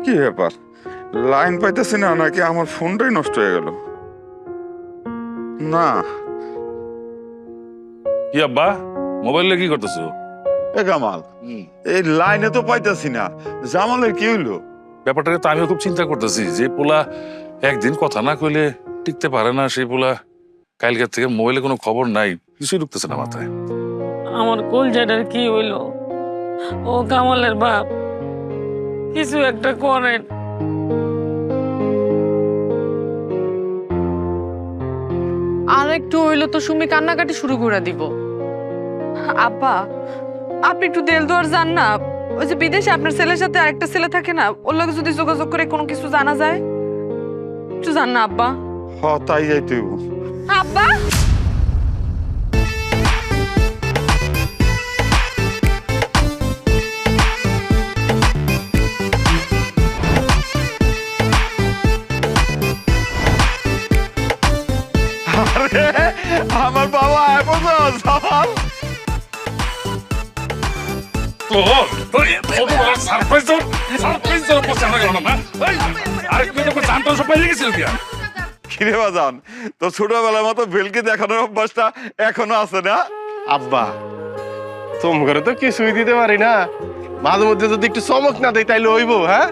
কি ব্যাপার, লাইন পাইতেছি না নাকি আমার ফোনটাই নষ্ট হয়ে গেল? না। কি আব্বা, মোবাইলে কি করতেছো? এ কামাল, এই লাইনে তো পাইতেছি না, জামালের কি হইলো? ব্যাপারটা তো আমিও খুব চিন্তা করতেছি। যে পোলা একদিন কথা না কইলে টিকতে পারে না, সেই পোলা কালকের থেকে মোবাইলে কোনো খবর নাই, কিছুই ঢুকতেছে না মাথায়। আমার কলজাটার কি হইলো? ও কামালের বাপ, কিছু একটা করেন। আর একটু হইলো তো সুমি কান্নাকাটি শুরু করে দিব। আব্বা, আপনি একটু দেলদুয়ার যান না। ওই যে বিদেশে আপনার ছেলের সাথে আরেকটা ছেলে থাকে না, ওর লগে যদি যোগাযোগ করে কোনো কিছু জানা যায়, একটু যান না আব্বা। হ, তাই যাইতে হইব। আব্বা, আরে আমার বাবা এখন জামাল। কিরে বাজান, তো ছোটবেলার মতো ভেলকে দেখানোর অভ্যাসটা এখনো আছে না? আব্বা, তোম করে তো কিছুই দিতে পারি না, মাঝে মধ্যে যদি একটু চমক না দেয় তাইলে হইব। হ্যাঁ,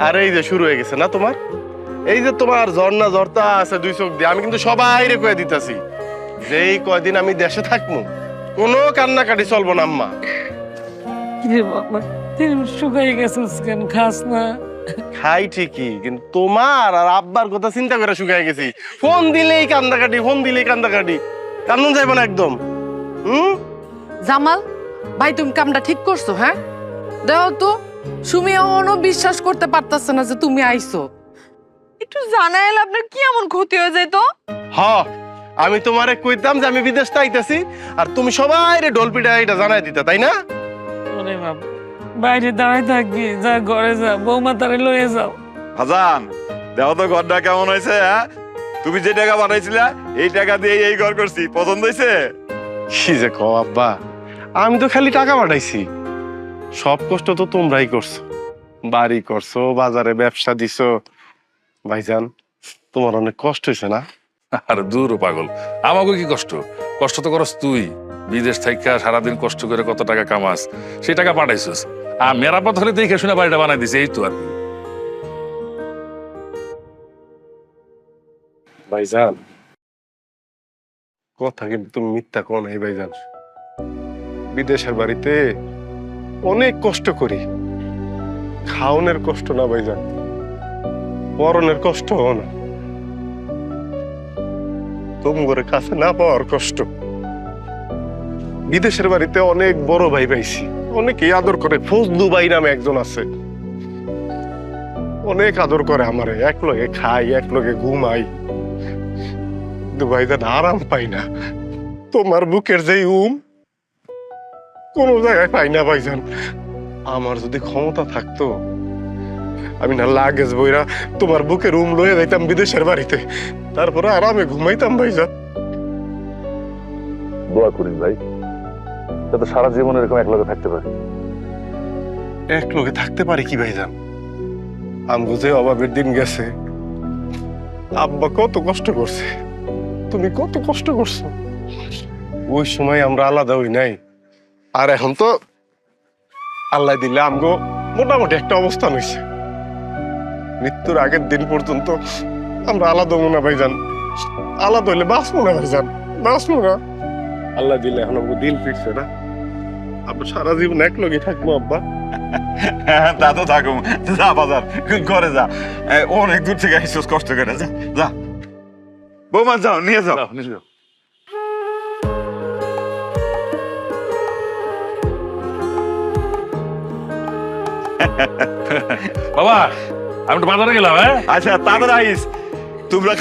আর এই যে শুরু হয়ে গেছে না তোমার, এই যে তোমার ঝর্ণা ঝরতা আছে দুই চোখ দিয়ে, আমি কিন্তু সবাই রে কয়ে দিতেছি যেই কয়দিন আমি দেশে থাকবো কোনো কান্নাকাটি চলবো না আম্মা। কিরে বাবা, তুই শুকাই গেছিস কেন? খাস না? খাই ঠিকই, কিন্তু তোমার আর আব্বার কথা চিন্তা করে শুকাই গেছি। ফোন দিলেই কান্দাকাটি, ফোন দিলেই কান্দাকাটি, কান্দন যাইব না একদম। জামাল ভাই, তুমি কামটা ঠিক করছো? হ্যাঁ, দেখো তো সুমি এখনো বিশ্বাস করতে পারতাছে না যে তুমি আইছো। একটু জানাইলে আপনার কি এমন ক্ষতি হয়ে যায় তো? হ, আমি তোমারে কইতাম যে আমি বিদেশ আইতাছি, আর তুমি সবাই রে ডলপিটা এটা জানাই দিতা, তাই না? ওরে বাবা, বাইরে দাঁড়ায় থাকবি, যা ঘরে যা, বৌমা তারে লয়ে যাও। হাজান, দেখো তো ঘরটা কেমন হয়েছে। হ্যাঁ, তুমি যে টাকা পাঠাইছিলা এই টাকা দিয়ে এই ঘর করছি, পছন্দ হয়েছে? কি যে কও আব্বা, আমি তো খালি টাকা পাঠাইছি, সব কষ্ট তো তোমরাই করছো। বাড়ি করছো, বাজারে ব্যবসা দিছো। ভাইজান, তোমার অনেক কষ্ট হয়েছে না? আর দূর ও পাগল, আমাকে কি কষ্ট? কষ্ট তো করস তুই। বিদেশ থাইকা সারাদিন কষ্ট করে কত টাকা কামাস, সেই টাকা পাঠাইছিস। আর মেরাপত হলে দেখে শুনে বাড়িটা বানাই দিছে, এই তো আর কি। ভাইজান, কথা কিন্তু তুমি মিথ্যা কও নাই ভাইজান। বিদেশের বাড়িতে অনেক কষ্ট করি, খাওনের কষ্ট না ভাইজান, পরনের কষ্ট না, তোমার কাছে না পাওয়ার কষ্ট। বিদেশের বাড়িতে অনেক বড় ভাই পাইছি, অনেকেই আদর করে। ফজলু ভাই নামে একজন আছে, অনেক আদর করে আমারে, এক লগে খাই, এক লগে ঘুমাই। কিন্তু ভাইজান আরাম পাই না। তোমার বুকের যেই কোনো জায়গায় পাই না ভাইজান। আমার যদি ক্ষমতা থাকতো, আমি না লাগেজ বইরা তোমার বুকের লয়ে যাইতাম বিদেশের বাড়িতে, তারপরে আরামে ঘুমাইতাম ভাইজান। দোয়া করিস ভাই, যাতে সারা জীবন এরকম একলগে থাকতে পারি। এক লগে থাকতে পারি কি ভাইজান? আমগো যে অভাবের দিন গেছে, আব্বা কত কষ্ট করছে, তুমি কত কষ্ট করছো। ওই সময় আমরা আলাদা হই নাই, আর এখন তো আল্লাহ দিলে আমগো মোটামুটি একটা অবস্থান হয়েছে। মৃত্যুর আগের দিন পর্যন্ত আমরা আলাদা হবো না ভাইজান, আলাদা হইলে বাঁচবো না ভাইজান, বাঁচবো না। আল্লাহ দিলে এখন আমগো দিন ফিরছে না, আমরা সারা জীবন এক লগে থাকবো আব্বা। হ্যাঁ, তা তো থাকুম। যা বাজার ঘরে যা, অনেক দূর থেকে আইসোস কষ্ট করে। যা যা বৌমা, যাও নিয়ে যাও। বাবা, আমি তো বাজারে গেলাম। হ্যাঁ, আচ্ছা, তাড়াতাড়ি আইস, তোমরা